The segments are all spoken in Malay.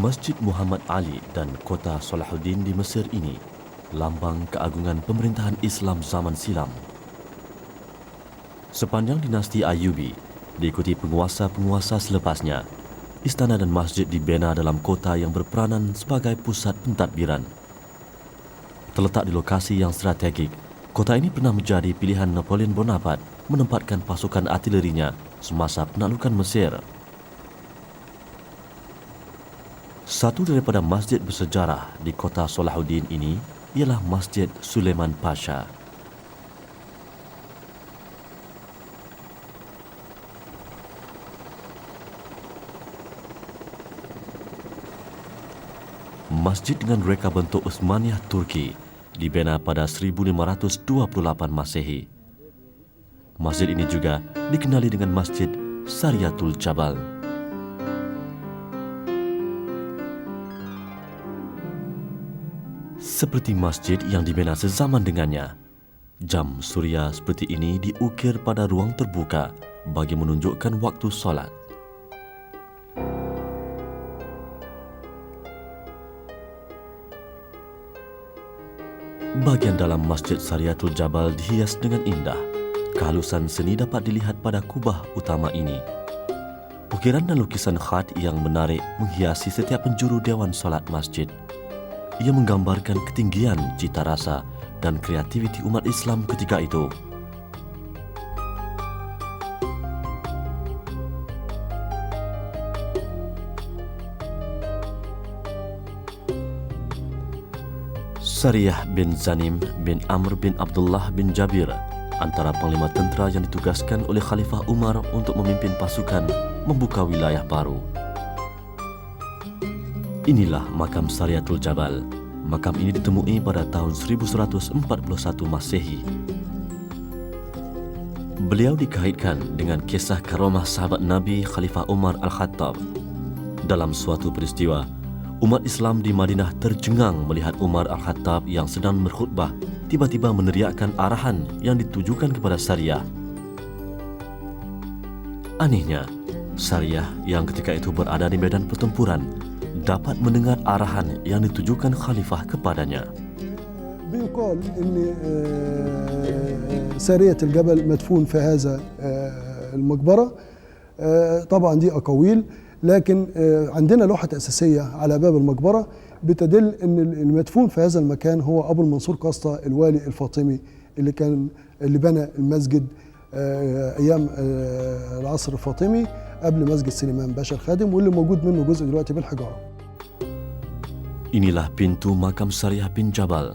Masjid Muhammad Ali dan kota Salahuddin di Mesir ini lambang keagungan pemerintahan Islam zaman silam. Sepanjang dinasti Ayyubi, diikuti penguasa-penguasa selepasnya, istana dan masjid dibina dalam kota yang berperanan sebagai pusat pentadbiran. Terletak di lokasi yang strategik, kota ini pernah menjadi pilihan Napoleon Bonaparte menempatkan pasukan artilerinya semasa penaklukan Mesir. Satu daripada masjid bersejarah di kota Salahuddin ini ialah Masjid Sulaiman Pasha. Masjid dengan reka bentuk Utsmaniyah Turki dibina pada 1528 Masehi. Masjid ini juga dikenali dengan Masjid Sariyatul Jabal. Seperti masjid yang dibina sezaman dengannya, jam suria seperti ini diukir pada ruang terbuka bagi menunjukkan waktu solat. Bagian dalam Masjid Sariyatul Jabal dihias dengan indah. Kehalusan seni dapat dilihat pada kubah utama ini. Ukiran dan lukisan khat yang menarik menghiasi setiap penjuru dewan solat masjid. Ia menggambarkan ketinggian cita rasa dan kreativiti umat Islam ketika itu. Sariyah bin Zanim bin Amr bin Abdullah bin Jabir, antara panglima tentera yang ditugaskan oleh Khalifah Umar untuk memimpin pasukan membuka wilayah baru. Inilah makam Sariyatul Jabal. Makam ini ditemui pada tahun 1141 Masehi. Beliau dikaitkan dengan kisah karamah sahabat Nabi Khalifah Umar Al-Khattab. Dalam suatu peristiwa, umat Islam di Madinah tercengang melihat Umar Al-Khattab yang sedang berkhutbah tiba-tiba meneriakkan arahan yang ditujukan kepada Sariyah. Anehnya, Sariyah yang ketika itu berada di medan pertempuran dapat mendengar arahan yang ditujukan khalifah kepadanya. بيقال ان سارية الجبل مدفون في هذا المقبرة. طبعا دي أقاويل، لكن عندنا لوحة أساسية على باب المقبرة بتدل ان المدفون في هذا المكان هو أبو المنصور قسطة الوالي الفاطمي اللي بنى المسجد أيام العصر الفاطمي قبل مسجد سليمان باشا الخادم، واللي موجود منه جزء دلوقتي بالحجارة. Inilah pintu makam Sariyah bin Jabal.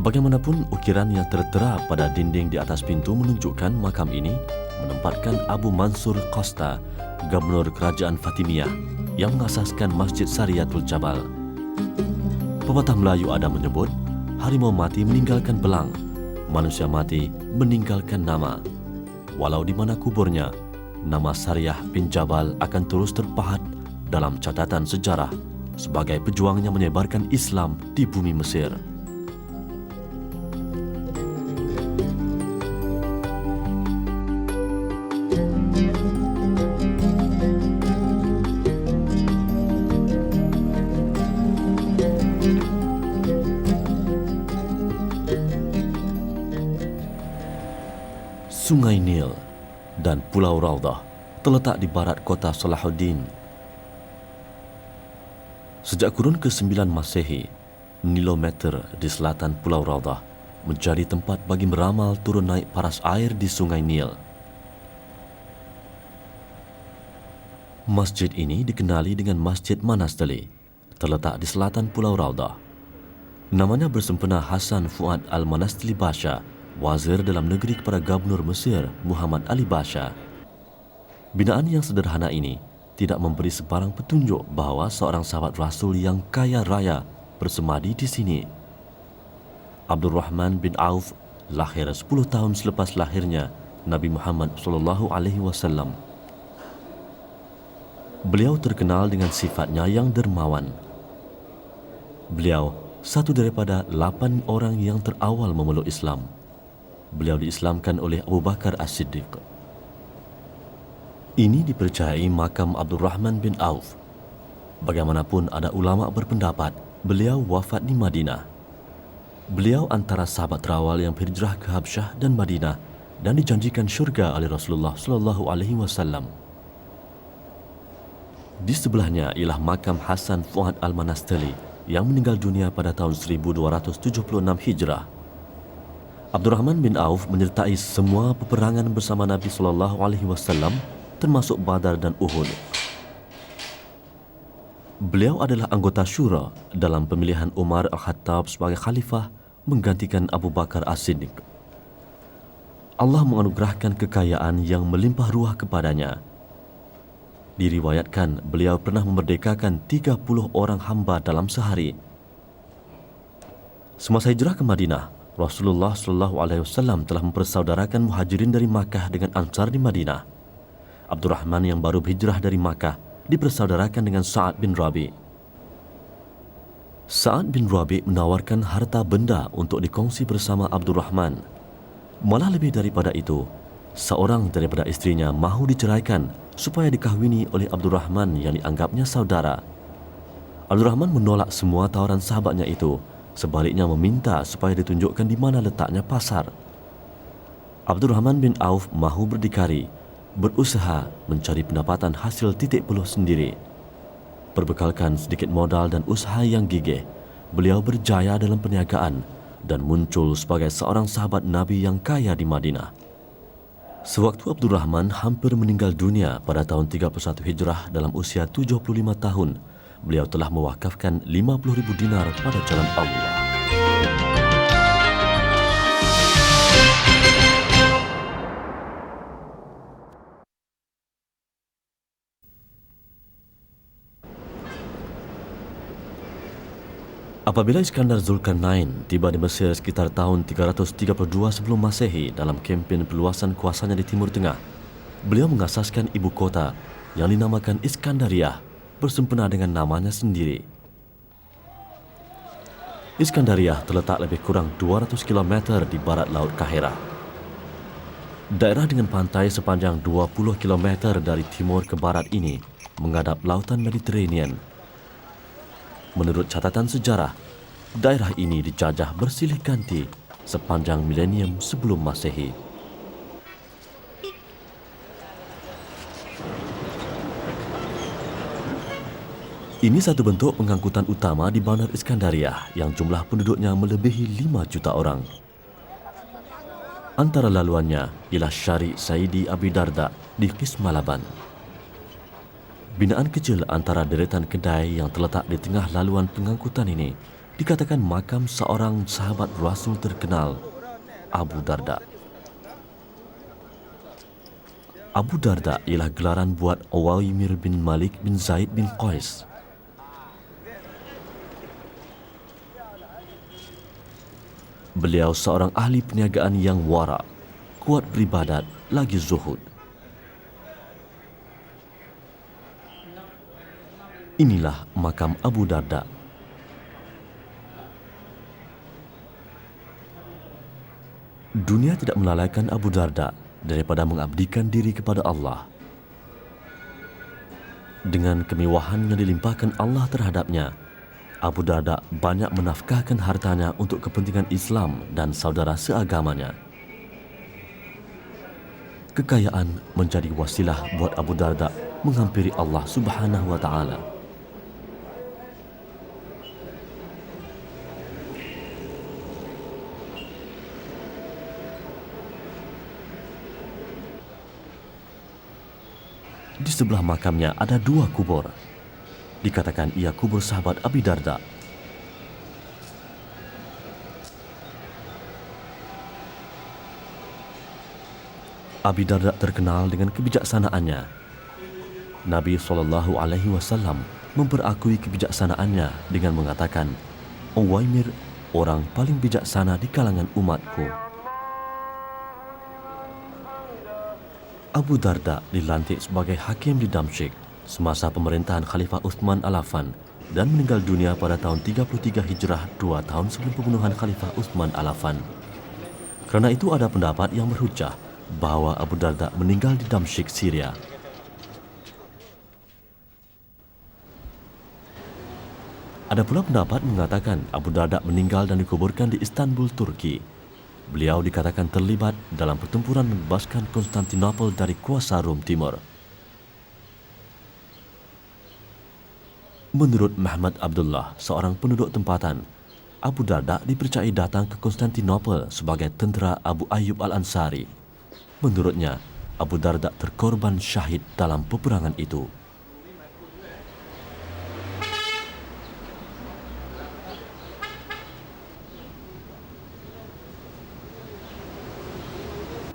Bagaimanapun, ukiran yang tertera pada dinding di atas pintu menunjukkan makam ini menempatkan Abu Mansur Qasta, gubernur kerajaan Fatimiyah yang mengasaskan Masjid Sariyatul Jabal. Pepatah Melayu ada menyebut, harimau mati meninggalkan belang, manusia mati meninggalkan nama. Walau di mana kuburnya, nama Sariyah bin Jabal akan terus terpahat dalam catatan sejarah sebagai pejuang yang menyebarkan Islam di bumi Mesir. Sungai Nil dan Pulau Raudah terletak di barat kota Salahuddin. Sejak kurun ke-9 Masehi, Nilometer di selatan Pulau Raudah menjadi tempat bagi meramal turun naik paras air di Sungai Nil. Masjid ini dikenali dengan Masjid Manastali, terletak di selatan Pulau Raudah. Namanya bersempena Hasan Fuad Al-Manastali Basha, wazir dalam negeri kepada Gubernur Mesir Muhammad Ali Basha. Binaan yang sederhana ini tidak memberi sebarang petunjuk bahawa seorang sahabat Rasul yang kaya raya bersemadi di sini. Abdurrahman bin Auf lahir 10 tahun selepas lahirnya Nabi Muhammad SAW. Beliau terkenal dengan sifatnya yang dermawan. Beliau satu daripada 8 orang yang terawal memeluk Islam. Beliau diislamkan oleh Abu Bakar As-Siddiq. Ini dipercayai makam Abdurrahman bin Auf. Bagaimanapun ada ulama berpendapat beliau wafat di Madinah. Beliau antara sahabat terawal yang berhijrah ke Habsyah dan Madinah dan dijanjikan syurga oleh Rasulullah sallallahu alaihi wasallam. Di sebelahnya ialah makam Hasan Fuad Al-Manastali yang meninggal dunia pada tahun 1276 Hijrah. Abdurrahman bin Auf menyertai semua peperangan bersama Nabi sallallahu alaihi wasallam termasuk Badar dan Uhud. Beliau adalah anggota syura dalam pemilihan Umar Al-Khattab sebagai khalifah menggantikan Abu Bakar As-Siddiq. Allah menganugerahkan kekayaan yang melimpah ruah kepadanya. Diriwayatkan beliau pernah memerdekakan 30 orang hamba dalam sehari. Semasa hijrah ke Madinah, Rasulullah SAW telah mempersaudarakan muhajirin dari Makkah dengan Ansar di Madinah. Abdurrahman yang baru berhijrah dari Makkah dipersaudarakan dengan Sa'ad bin Rabi. Sa'ad bin Rabi menawarkan harta benda untuk dikongsi bersama Abdurrahman. Malah lebih daripada itu, seorang daripada istrinya mahu diceraikan supaya dikahwini oleh Abdurrahman yang dianggapnya saudara. Abdurrahman menolak semua tawaran sahabatnya itu, sebaliknya meminta supaya ditunjukkan di mana letaknya pasar. Abdurrahman bin Auf mahu berdikari, berusaha mencari pendapatan hasil titik peluh sendiri. Berbekalkan sedikit modal dan usaha yang gigih, beliau berjaya dalam perniagaan dan muncul sebagai seorang sahabat Nabi yang kaya di Madinah. Sewaktu Abdurrahman hampir meninggal dunia pada tahun 31 Hijrah dalam usia 75 tahun, beliau telah mewakafkan 50,000 dinar pada jalan Allah. Apabila Iskandar Zulkarnain tiba di Mesir sekitar tahun 332 sebelum Masehi dalam kempen perluasan kuasanya di Timur Tengah, beliau mengasaskan ibu kota yang dinamakan Iskandariah bersempena dengan namanya sendiri. Iskandariah terletak lebih kurang 200 km di barat Laut Kahirah. Daerah dengan pantai sepanjang 20 km dari timur ke barat ini menghadap Lautan Mediterranean. Menurut catatan sejarah, daerah ini dijajah bersilih ganti sepanjang milenium sebelum Masehi. Ini satu bentuk pengangkutan utama di Bandar Iskandariah yang jumlah penduduknya melebihi 5 juta orang. Antara laluannya ialah Syari Saidi Abi Darda di Qismalaban. Binaan kecil antara deretan kedai yang terletak di tengah laluan pengangkutan ini dikatakan makam seorang sahabat Rasul terkenal, Abu Darda. Abu Darda ialah gelaran buat Uwaimir bin Malik bin Zaid bin Qais. Beliau seorang ahli perniagaan yang wara, kuat beribadat, lagi zuhud. Inilah makam Abu Darda. Dunia tidak melalaikan Abu Darda daripada mengabdikan diri kepada Allah. Dengan kemewahan yang dilimpahkan Allah terhadapnya, Abu Darda banyak menafkahkan hartanya untuk kepentingan Islam dan saudara seagamanya. Kekayaan menjadi wasilah buat Abu Darda menghampiri Allah Subhanahu wa Ta'ala. Di sebelah makamnya ada 2 kubur. Dikatakan ia kubur sahabat Abi Darda. Abi Darda terkenal dengan kebijaksanaannya. Nabi SAW memperakui kebijaksanaannya dengan mengatakan, Uwaimir, orang paling bijaksana di kalangan umatku. Abu Darda dilantik sebagai hakim di Damsyik semasa pemerintahan Khalifah Uthman Al-Affan dan meninggal dunia pada tahun 33 Hijrah 2 tahun sebelum pembunuhan Khalifah Uthman Al-Affan. Kerana itu ada pendapat yang berhujjah bahawa Abu Darda meninggal di Damsyik, Syria. Ada pula pendapat mengatakan Abu Darda meninggal dan dikuburkan di Istanbul, Turki. Beliau dikatakan terlibat dalam pertempuran membebaskan Konstantinopel dari kuasa Rom Timur. Menurut Muhammad Abdullah, seorang penduduk tempatan, Abu Darda dipercayai datang ke Konstantinopel sebagai tentera Abu Ayyub Al-Ansari. Menurutnya, Abu Darda terkorban syahid dalam peperangan itu.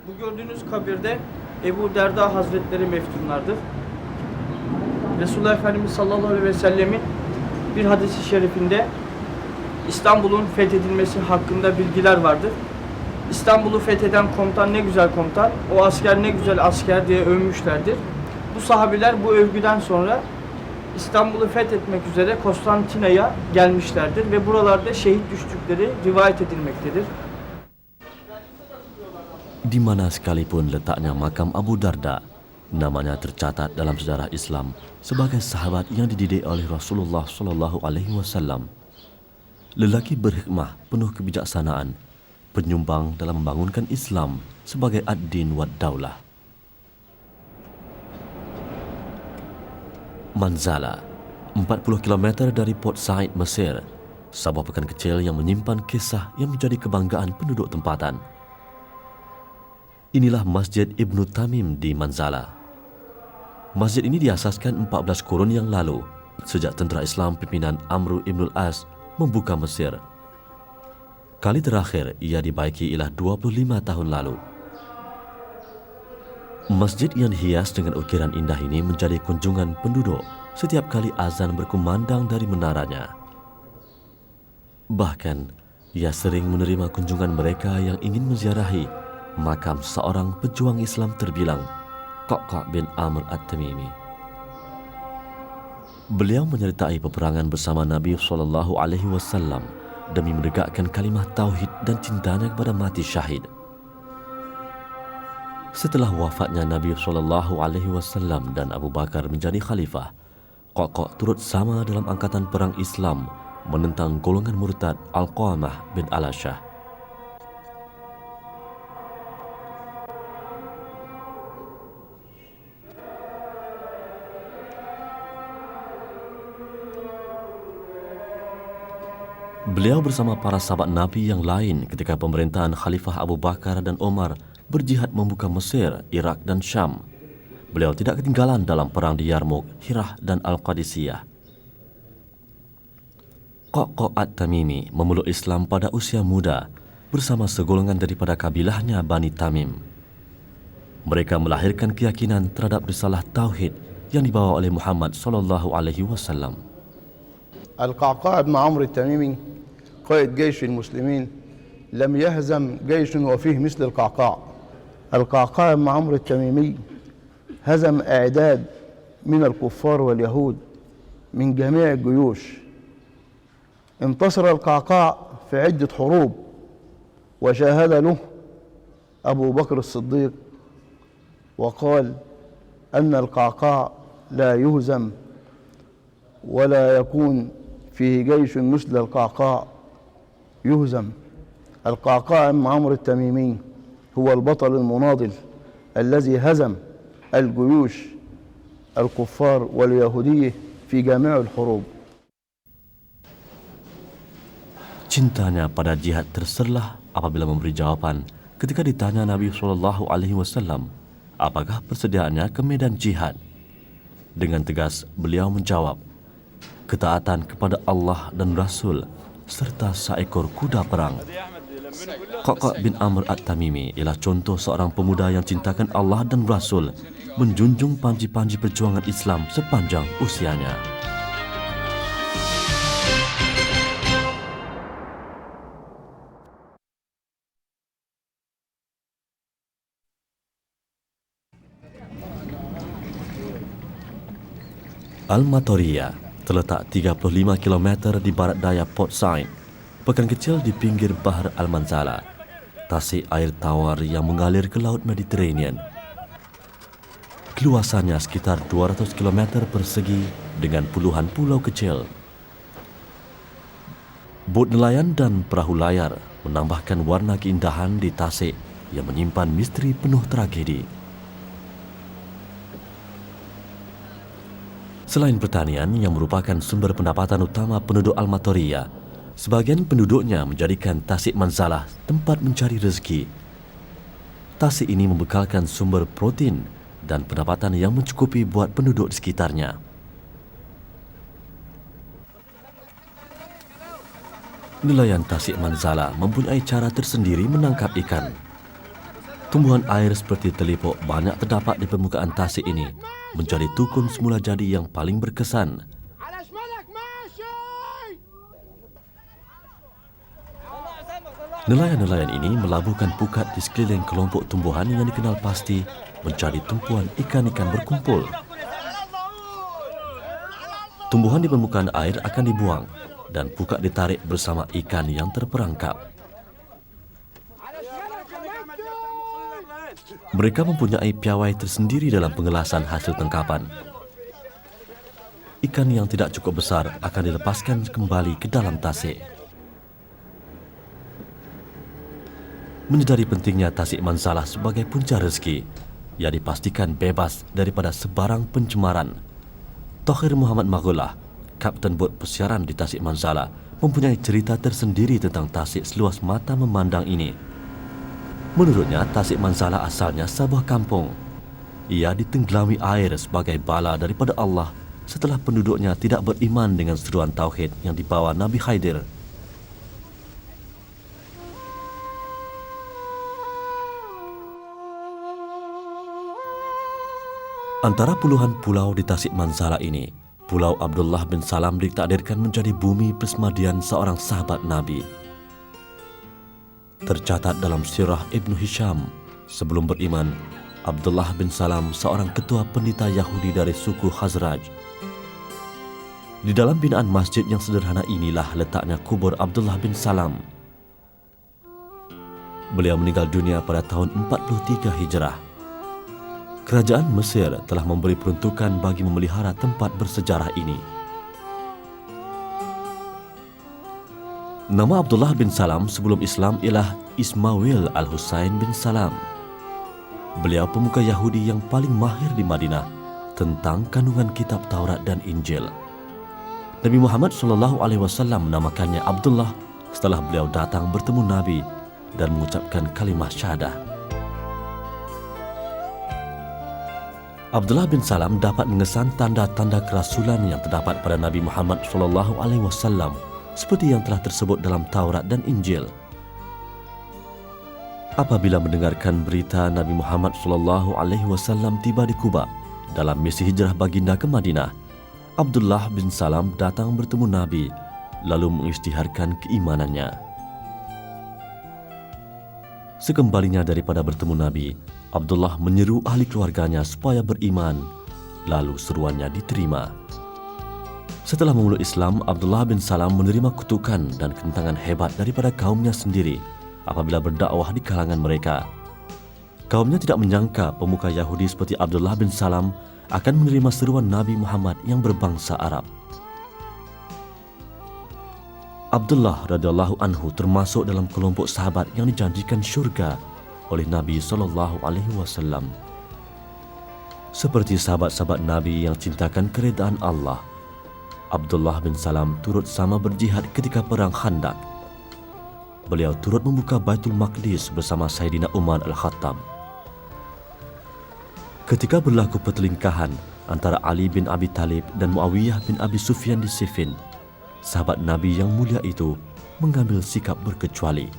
Bu gördüğünüz kabirde Ebu Derda Hazretleri meftunlardır. Resulullah Efendimiz sallallahu aleyhi ve sellemin bir hadisi şerifinde İstanbul'un fethedilmesi hakkında bilgiler vardır. İstanbul'u fetheden komutan ne güzel komutan, o asker ne güzel asker diye övmüşlerdir. Bu sahabiler bu övgüden sonra İstanbul'u fethetmek üzere Konstantina'ya gelmişlerdir ve buralarda şehit düştükleri rivayet edilmektedir. Di mana sekalipun letaknya makam Abu Darda, namanya tercatat dalam sejarah Islam sebagai sahabat yang dididik oleh Rasulullah SAW. Lelaki berhikmah, penuh kebijaksanaan, penyumbang dalam membangunkan Islam sebagai ad-din wad daulah. Manzala, 40 km dari Port Said, Mesir, sebuah pekan kecil yang menyimpan kisah yang menjadi kebanggaan penduduk tempatan. Inilah Masjid Ibnu Tamim di Manzala. Masjid ini diasaskan 14 kurun yang lalu sejak tentera Islam pimpinan Amr ibn al-As membuka Mesir. Kali terakhir ia dibaiki ialah 25 tahun lalu. Masjid yang dihias dengan ukiran indah ini menjadi kunjungan penduduk setiap kali azan berkumandang dari menaranya. Bahkan, ia sering menerima kunjungan mereka yang ingin menziarahi makam seorang pejuang Islam terbilang, Qaqqa' bin Amr At-Tamimi. Beliau menyertai peperangan bersama Nabi SAW demi menegakkan kalimah tauhid dan cintanya kepada mati syahid. Setelah wafatnya Nabi SAW dan Abu Bakar menjadi khalifah, Qaqqa' turut sama dalam angkatan perang Islam menentang golongan murtad Al-Qamah bin Al-Ashah. Beliau bersama para sahabat Nabi yang lain ketika pemerintahan Khalifah Abu Bakar dan Umar berjihad membuka Mesir, Irak dan Syam. Beliau tidak ketinggalan dalam perang di Yarmouk, Hirah dan Al-Qadisiyah. Qaqqa' At-Tamimi memeluk Islam pada usia muda bersama segolongan daripada kabilahnya Bani Tamim. Mereka melahirkan keyakinan terhadap risalah tauhid yang dibawa oleh Muhammad SAW. القعقاع بن عمرو التميمي قائد جيش المسلمين لم يهزم جيش وفيه مثل القعقاع. القعقاع بن عمرو التميمي هزم أعداد من الكفار واليهود من جميع الجيوش. انتصر القعقاع في عدة حروب وشاهد له أبو بكر الصديق وقال أن القعقاع لا يهزم ولا يكون فيه جيش مثل القعقاع يهزم. القعقاع بن عمرو التميمي هو البطل المناضل الذي هزم الجيوش الكفار واليهودية في جميع الحروب. Cintanya pada jihad terserlah apabila memberi jawapan ketika ditanya Nabi SAW, apakah persediaannya ke medan jihad? Dengan tegas beliau menjawab, ketaatan kepada Allah dan Rasul serta seekor kuda perang. Qaqqa' bin Amr At-Tamimi ialah contoh seorang pemuda yang cintakan Allah dan Rasul, menjunjung panji-panji perjuangan Islam sepanjang usianya. Al-Matoriyah terletak 35 km di barat daya Port Said, pekan kecil di pinggir Bahar Al-Manzala, tasik air tawar yang mengalir ke Laut Mediterranean. Keluasannya sekitar 200 km persegi dengan puluhan pulau kecil. Bot nelayan dan perahu layar menambahkan warna keindahan di Tasik yang menyimpan misteri penuh tragedi. Selain pertanian yang merupakan sumber pendapatan utama penduduk Al-Matoria, sebahagian penduduknya menjadikan Tasik Manzalah tempat mencari rezeki. Tasik ini membekalkan sumber protein dan pendapatan yang mencukupi buat penduduk di sekitarnya. Nelayan Tasik Manzalah mempunyai cara tersendiri menangkap ikan. Tumbuhan air seperti telipuk banyak terdapat di permukaan tasik ini, menjadi tukun semula jadi yang paling berkesan. Nelayan-nelayan ini melabuhkan pukat di sekeliling kelompok tumbuhan yang dikenal pasti mencari tumpuan ikan-ikan berkumpul. Tumbuhan di permukaan air akan dibuang dan pukat ditarik bersama ikan yang terperangkap. Mereka mempunyai piawai tersendiri dalam pengelasan hasil tangkapan. Ikan yang tidak cukup besar akan dilepaskan kembali ke dalam tasik. Menyadari pentingnya Tasik Manzalah sebagai punca rezeki yang dipastikan bebas daripada sebarang pencemaran, Tohir Muhammad Maghullah, kapten bot pesiaran di Tasik Manzalah, mempunyai cerita tersendiri tentang tasik seluas mata memandang ini. Menurutnya, Tasik Manzalah asalnya sebuah kampung. Ia ditenggelami air sebagai bala daripada Allah setelah penduduknya tidak beriman dengan seruan tauhid yang dibawa Nabi Khidir. Antara puluhan pulau di Tasik Manzalah ini, Pulau Abdullah bin Salam ditakdirkan menjadi bumi persemadian seorang sahabat Nabi. Tercatat dalam sirah Ibnu Hisham, sebelum beriman, Abdullah bin Salam seorang ketua pendeta Yahudi dari suku Khazraj. Di dalam binaan masjid yang sederhana inilah letaknya kubur Abdullah bin Salam. Beliau meninggal dunia pada tahun 43 Hijrah. Kerajaan Mesir telah memberi peruntukan bagi memelihara tempat bersejarah ini. Nama Abdullah bin Salam sebelum Islam ialah Ismail Al-Husain bin Salam. Beliau pemuka Yahudi yang paling mahir di Madinah tentang kandungan kitab Taurat dan Injil. Nabi Muhammad SAW menamakannya Abdullah setelah beliau datang bertemu Nabi dan mengucapkan kalimah syahadah. Abdullah bin Salam dapat mengesan tanda-tanda kerasulan yang terdapat pada Nabi Muhammad SAW seperti yang telah tersebut dalam Taurat dan Injil. Apabila mendengarkan berita Nabi Muhammad SAW tiba di Kuba dalam misi hijrah baginda ke Madinah, Abdullah bin Salam datang bertemu Nabi lalu mengisytiharkan keimanannya. Sekembalinya daripada bertemu Nabi, Abdullah menyeru ahli keluarganya supaya beriman, lalu seruannya diterima. Setelah memeluk Islam, Abdullah bin Salam menerima kutukan dan kentangan hebat daripada kaumnya sendiri apabila berdakwah di kalangan mereka. Kaumnya tidak menyangka pemuka Yahudi seperti Abdullah bin Salam akan menerima seruan Nabi Muhammad yang berbangsa Arab. Abdullah radhiyallahu anhu termasuk dalam kelompok sahabat yang dijanjikan syurga oleh Nabi SAW. Seperti sahabat-sahabat Nabi yang cintakan keredaan Allah, Abdullah bin Salam turut sama berjihad ketika perang Khandaq. Beliau turut membuka Baitul Maqdis bersama Sayyidina Umar Al-Khattab. Ketika berlaku pertelingkahan antara Ali bin Abi Talib dan Muawiyah bin Abi Sufyan di Siffin, sahabat Nabi yang mulia itu mengambil sikap berkecuali.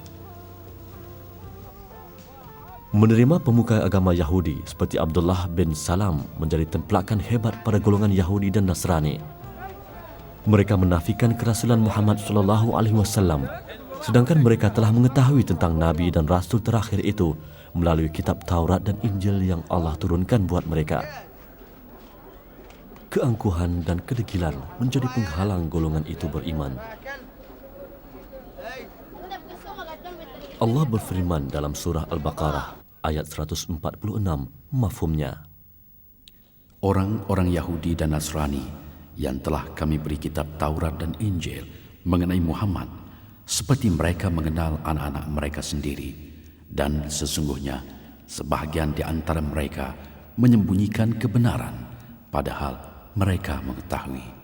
Menerima pemuka agama Yahudi seperti Abdullah bin Salam menjadi templakan hebat pada golongan Yahudi dan Nasrani. Mereka menafikan kerasulan Muhammad SAW, sedangkan mereka telah mengetahui tentang Nabi dan Rasul terakhir itu melalui kitab Taurat dan Injil yang Allah turunkan buat mereka. Keangkuhan dan kedegilan menjadi penghalang golongan itu beriman. Allah berfirman dalam surah Al-Baqarah ayat 146, mafhumnya. Orang-orang Yahudi dan Nasrani yang telah kami beri kitab Taurat dan Injil mengenai Muhammad seperti mereka mengenal anak-anak mereka sendiri, dan sesungguhnya sebahagian di antara mereka menyembunyikan kebenaran, padahal mereka mengetahui.